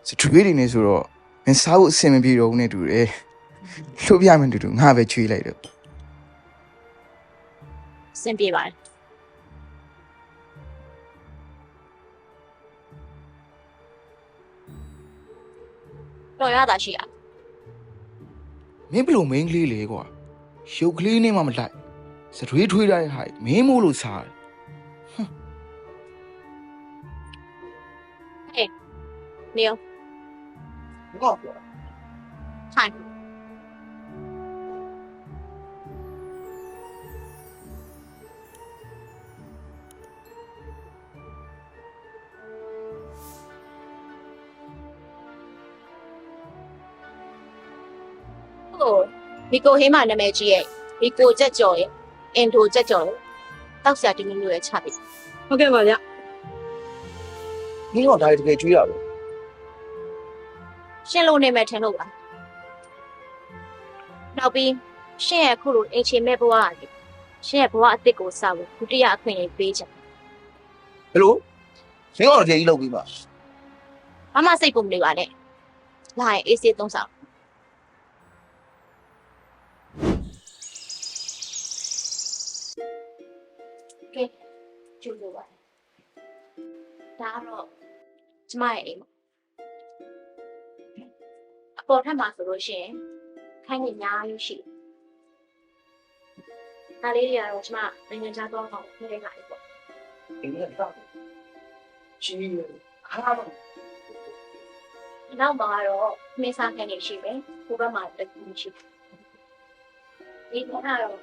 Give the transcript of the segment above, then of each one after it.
စထွေးတွေနေဆိုတော့မင်းစားဖို့အဆင်မပြေတော့ဘူးနဲ့တူတယ်လှုပ်ပြမယ်တူငါပဲချွေးလိုက်တော့ စင်ပြေပါတယ်တော်ရတာရှိရ မင်းဘလို့မင်းကလေးလေကွာရုပ်ကလေးနဲ့မှမလိုက်စထွေးထွေးတဲ့ဟာမင်းမို့လို့စားတယ် နေရော ငါ့ပြော ထိုင်ဟိုမီကိုဟင်းမနာမည်ကြီးရဲ့မီကိုချက်ကြော်ရဲ့အင်တိုချက်ကြော်ရဲ့တောက်ဆရာတင်းမျိုးရဲ့ချပြီ ဟုတ်ကဲ့ပါဗျ မင်းတော့ဒါတကယ်ကျွေးရပဲ ရှင်းလို့နေမယ်ထင်လို့ပါနောက်ပြီးရှင်းရဲ့ခုလိုအင်ချင်မဲ့ဘဝကနေရှင်းရဲ့ဘဝအစ်စ်ကိုစဖို့ဒုတိယအခွင့်အရေးပေးချင် ဘယ်လိုမင်းတော့တကယ်ကြီးလုပ်ပြီးပါ ဘာမှစိတ်ပုံမနေပါနဲ့လာရင်အေးဆေးသုံးဆောင်ကဲကျူလို့ပါဒါတော့ကျမရဲ့အိမ်ပေါ့အပေါ်ထပ်မှာဆိုလို့ရှိရင်ခိုင်းနေများလို့ရှိတယ်ဒါလေးတွေကတော့ကျမနိုင်ငံခြားသွားအောင်နေလိုက်ပါလေပေါ့ အင်းလည်းတောက်ချီးရခါတော့ နောက်မှာတော့မင်းစားခိုင်းနေရှိမယ်ဟိုဘက်မှာတကူရှိတယ်ဒီကတော့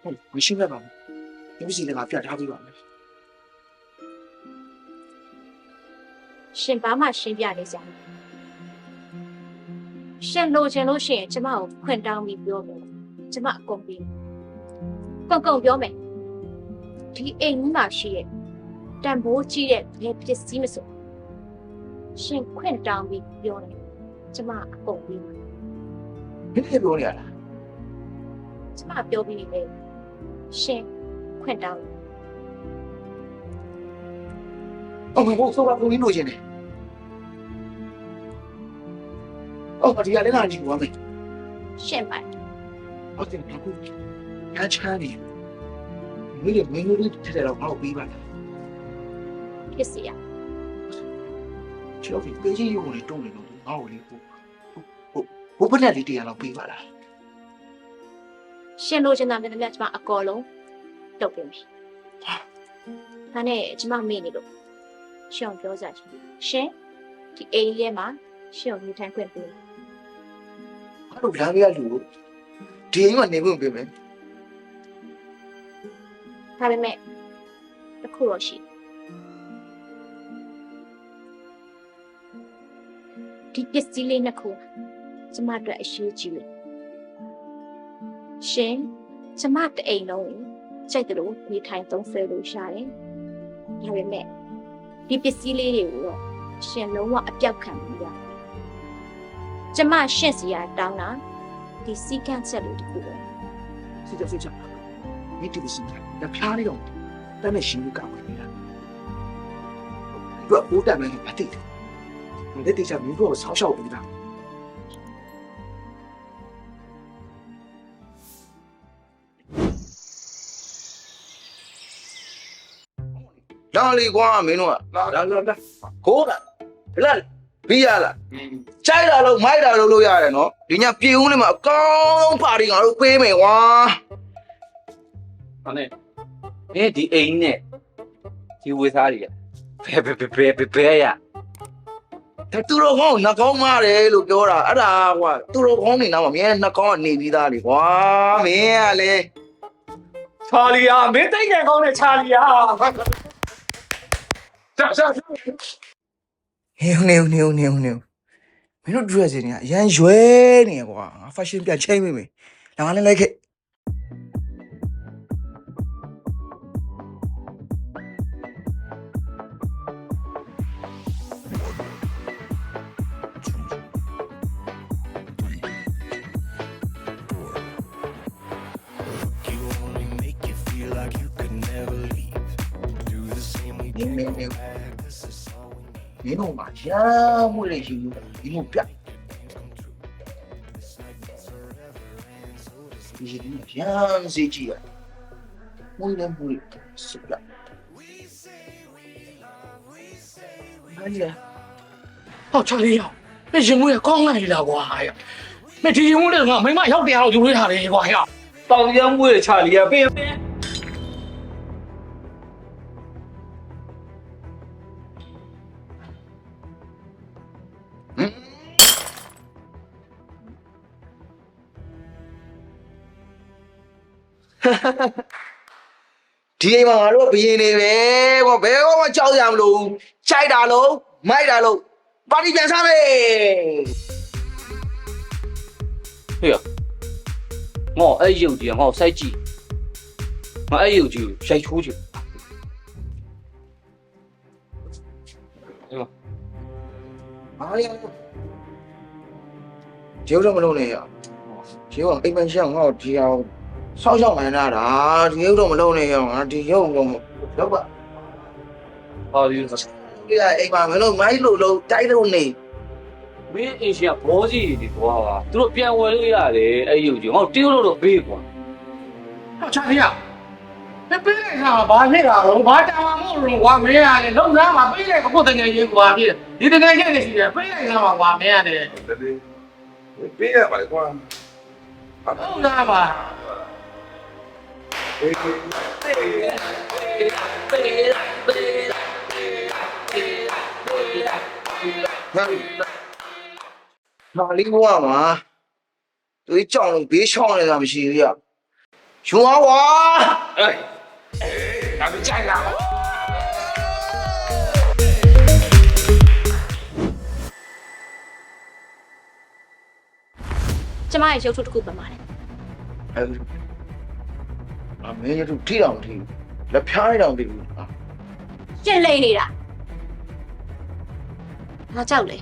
ဟုတ်မရှိမဲ့ပါဘူးဒီစီလည်းငါပြတ်ထားပြီးပါမယ် ရှင်ဘာမှရှင်းပြနေစရာရှင်လိုချင်လို့ရှိရင်ကျမကိုခွင့်တောင်းပြီးပြောမယ်ကျမအကုန်ပြီးကုန်ပြောမယ်ဒီအိမ်ကြီးမှာရှိတဲ့တန်ဖိုးကြီးတဲ့ဘယ်ပစ္စည်းမဆိုရှင်ခွင့်တောင်းပြီးပြောတယ်ကျမအကုန်ပြီး မင်းလည်းပြောနေရလား ကျမပြောပြီးလေရှင်ခွင့်တောင်း အော်ဘိုးဆိုပါဘူးလို့ရှင်နေအော်ဒီကလည်းလာကြည့်ပါမယ် ရှင်ပိုင် ဟုတ်တယ်ငါကူငါချမ်းနေမင်းလည်းမင်းတို့ထက်တယ်တော့ငါ့ကိုပြီးပါလား ဖြစ်စီရ ချောပြီးပေးကြီးရုံနဲ့တုံးနေလို့ငါ့ကိုလေဘိုးဖက်နဲ့လေးတရားတော့ပြီးပါလား ရှင်လိုချင်တာနဲ့တည်းကျမအကောလုံးတုတ်ပြင်ပြီဒါနဲ့ကျမမေ့နေလို့ရှင်ကိုပြောစားချင်ရှင်ဒီအိမ်လေးမှာရှင်ကိုနေထိုင်ခွင့်ပေး ငါတို့လမ်းပြလူကိုဒီအိမ်မှာနေဖို့ပြင်မယ် ဒါပေမဲ့တစ်ခုတော့ရှိဒီပစ္စည်းလေးနှစ်ခုကျမအတွက်အရှိကြီးလေရှင်ကျမတအိမ်လုံးကြိုက်တယ်လို့နေထိုင်သုံးဆွဲလို့ရှာတယ်ဒါပေမဲ့ဒီပစ္စည်းလေးတွေကိုတော့ရှင်လုံးဝအပြောက်ခံပြီးရကျမရှင့်စီရတောင်းတာဒီစီကန့်ချက်လေးတစ်ခုပဲ စစ်ချက်မိတိစီကဖျားနေတော့တမ်းနဲ့ရှင်လူကဝင်နေတာသူကဘိုးတက်မယ်အတိတ်လက်တိချမင်းတို့ကိုဆောက်ရှောက်ပြီးတာလာလေကွာမင်းတို့ကလာခိုးတာလာပြီးရလားကြိုက်တာလို့မိုက်တာလို့လုပ်ရတယ်နော်ဒီညပြေဦးလေးမှာအကောင်းပါတီငါတို့ပေးမယ်ကွာ ။ဟုတ်နဲ့။ဒီအိမ်နဲ့ဒီဝေသားတွေကဘယ်ရ ဒါသူတော်ကောင်းကိုနှကောင်းမားတယ်လို့ပြောတာအဲ့ဒါကွာသူတော်ကောင်းနေတော့အမြဲနှကောင်းကနေပြီးသားလေကွာမင်းကလေ ။ချာလီယာမင်းတိတ်ငယ်ကောင်းတဲ့ချာလီယာ။ဆက် ဟေးနေမင်းတို့ dress တွေကအရန်ရွယ်နေရကွာငါ fashion ပြချိန်မိမယ်လာငါလည်းလိုက်ခဲ့ You only make you feel like you could never leave. Do the same 你弄嘛，呀，我来形容，你弄变。你像谁去啊？我来不会，是不是？哪里来？ ဟောချလေးရောက်မင်းရင်မွေးကောင်းလိုက်လားကွာဟဲ့မင်းဒီရင်မွေးလည်းငါမိမရောက်တရားတော့ယူရထားတယ်ကွာဟဲ့ တောင်ရမ်းမွေးတဲ့ချာလီကပေး ဒီအိမ်မှာငါတို့ကဘယင်းနေပဲကွာဘယ်ကောမှကြောက်ရမလို့ကြိုက်တာလို့မိုက်တာလို့ပါတီပြန်စားမယ် ဟေ့ငေါအဲ့ရုပ်ကြီးငေါစိုက်ကြည့်ငါအဲ့ရုပ်ကြီးရိုက်ချိုးချင် ဘာလဲဒီလိုတော့မလုပ်နဲ့ရဒီကအိမ်မရှောင်းငါ့ကိုဒီအောင်ဆောက်ရှောက်မှန်းလာတာဒီလိုတော့မလုပ်နဲ့ရငါဒီရုပ်တော့လောက်ပါ ဟာဒီ ဒီအိမ်မှာမလို့မိုက်လို့လို့တိုက်လို့နေ မင်းအင်ရှင်ကဘောကြီးတွေကွာသူတို့ပြန်ဝယ်လို့ရတယ်အဲ့ရုပ်ကြီးငေါတင်းလို့တော့ပေးကွာ ဟောချလေးရောက်မင်းပေးလိုက်တာဘာဖြစ်တာလဲဘာတောင်မှမဟုတ်လို့ကွာမင်းရတယ်လုံသားမှာပေးလိုက်ကိုတကယ်ရေးကွာဖြစ်ဒီတကယ်ရေးနေရှိတယ်ပေးလိုက်တာကွာမင်းရတယ် ပေးရပါလေကွာ ဟုတ်လားပါ ဟာလေးဘွားမှာသူကြောင်လို့ဘေးချောင်းနေတာမရှိဘူးရယူအောင်ကွာ ဒါမကြိုက်လား ကျမရဲ့ရုပ်ထုတစ်ခုပဲမှာလေ အမေရတို့ထိတော်မထိဘူးလက်ဖျားရတော်မထိဘူး ကျင်လိမ့်နေတာငါကြောက်လေ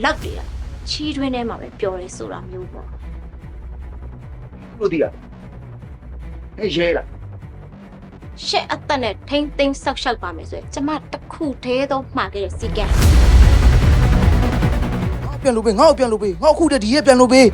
လောက်တွေကချီးတွင်းထဲမှာပဲပျော်ရဲဆိုတာမျိုးပေါ့ လို့ဒီကအဲရဲလား ရှက်အသက်နဲ့ထိမ့်သိမ်းဆောက်ရှောက်ပါမယ်ဆိုရင်ကျမတစ်ခုသေးတော့မှားခဲ့တဲ့စီကံ ပြန်လို့ပေးငါ့ကိုပြန်လို့ပေးငါ့အခုတည်းဒီရဲ့ပြန်လို့ပေး